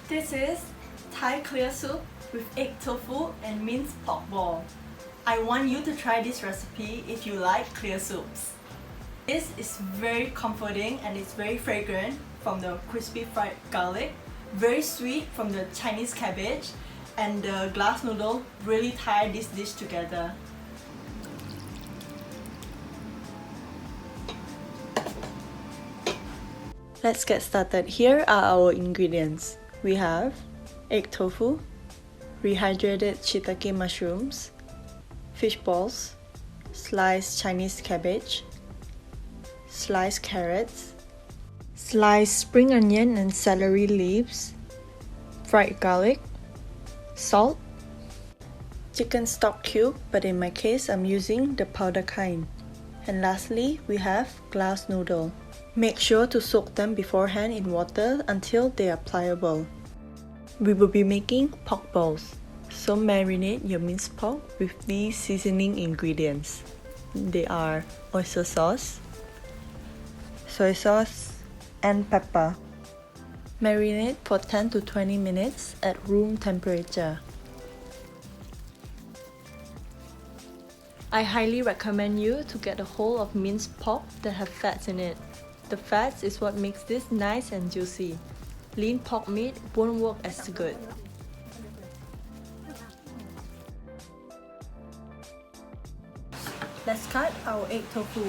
This is Thai clear soup with egg tofu and minced pork ball. I want you to try this recipe if you like clear soups. This is very comforting and it's very fragrant from the crispy fried garlic, very sweet from the Chinese cabbage, and the glass noodle really tie this dish together. Let's get started. Here are our ingredients. We have egg tofu, rehydrated shiitake mushrooms, fish balls, sliced Chinese cabbage, sliced carrots, sliced spring onion and celery leaves, fried garlic, salt, chicken stock cube, but in my case I'm using the powder kind. And lastly, we have glass noodle. Make sure to soak them beforehand in water until they are pliable. We will be making pork balls, so marinate your minced pork with these seasoning ingredients. They are oyster sauce, soy sauce, and pepper. Marinate for 10 to 20 minutes at room temperature. I highly recommend you to get a whole of minced pork that have fats in it. The fats is what makes this nice and juicy. Lean pork meat won't work as good. Let's cut our egg tofu.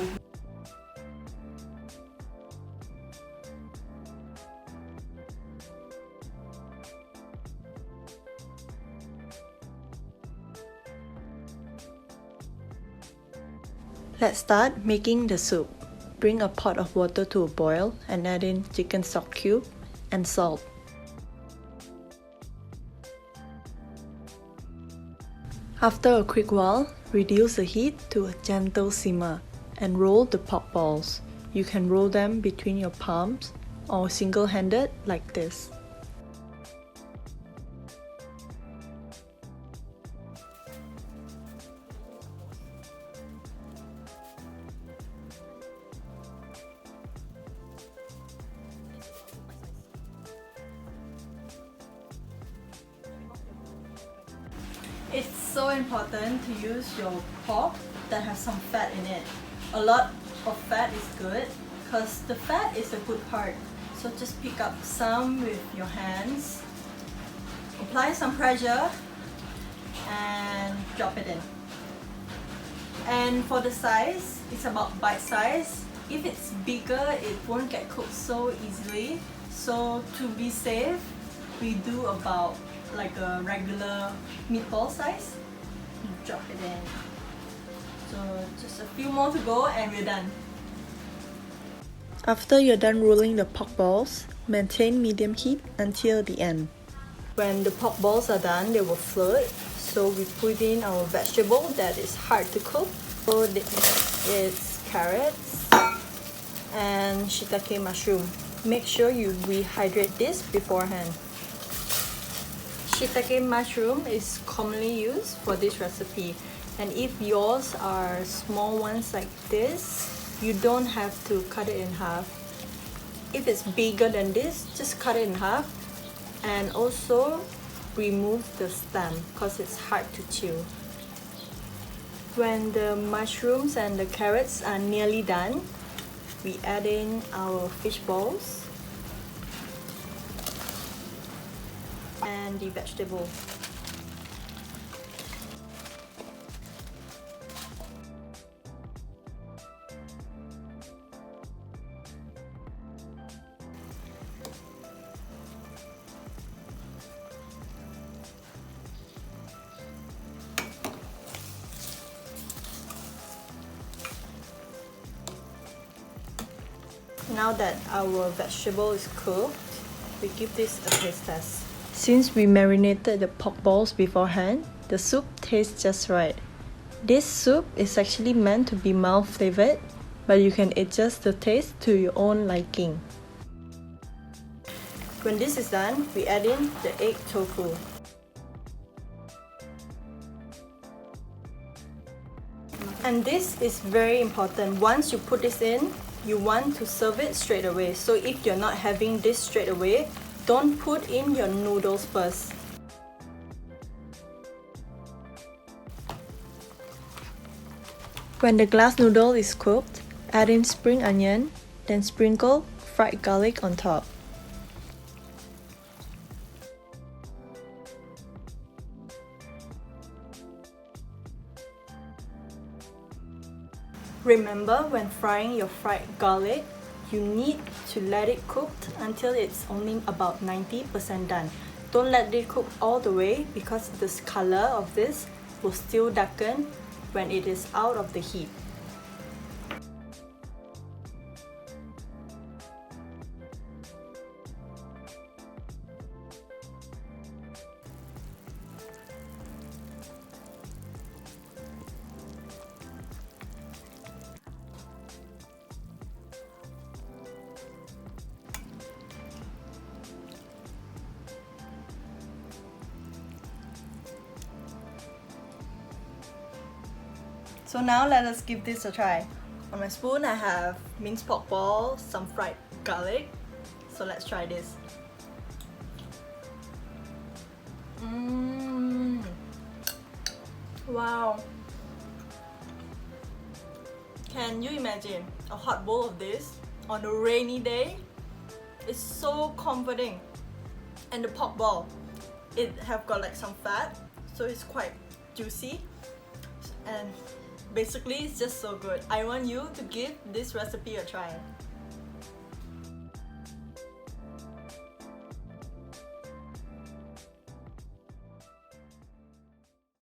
Let's start making the soup. Bring a pot of water to a boil and add in chicken stock cube and salt. After a quick while, reduce the heat to a gentle simmer and roll the pork balls. You can roll them between your palms or single-handed like this. It's so important to use your pork that has some fat in it. A lot of fat is good because the fat is a good part. So just pick up some with your hands, apply some pressure and drop it in. And for the size, it's about bite size. If it's bigger, it won't get cooked so easily. So to be safe, we do about like a regular meatball size. Drop it in. So just a few more to go and we're done. After you're done rolling the pork balls, maintain medium heat until the end. When the pork balls are done, they will float. So we put in our vegetable that is hard to cook. So it's carrots and shiitake mushroom. Make sure you rehydrate this beforehand. Shiitake mushroom is commonly used for this recipe, and if yours are small ones like this, you don't have to cut it in half. If it's bigger than this, just cut it in half and also remove the stem because it's hard to chew. When the mushrooms and the carrots are nearly done, we add in our fish balls and the vegetable. Now that our vegetable is cooked, we give this a taste test. Since we marinated the pork balls beforehand, the soup tastes just right. This soup is actually meant to be mild flavored, but you can adjust the taste to your own liking. When this is done, we add in the egg tofu. And this is very important. Once you put this in, you want to serve it straight away. So if you're not having this straight away, Don't put in your noodles first. When the glass noodle is cooked, add in spring onion, then sprinkle fried garlic on top. Remember, when frying your fried garlic, you need to let it cook until it's only about 90% done. Don't let it cook all the way because the color of this will still darken when it is out of the heat. So now let us give this a try. On my spoon I have minced pork balls, some fried garlic. So let's try this. Wow. Can you imagine a hot bowl of this on a rainy day? It's so comforting. And the pork ball, it have got like some fat, so it's quite juicy. And basically, it's just so good. I want you to give this recipe a try.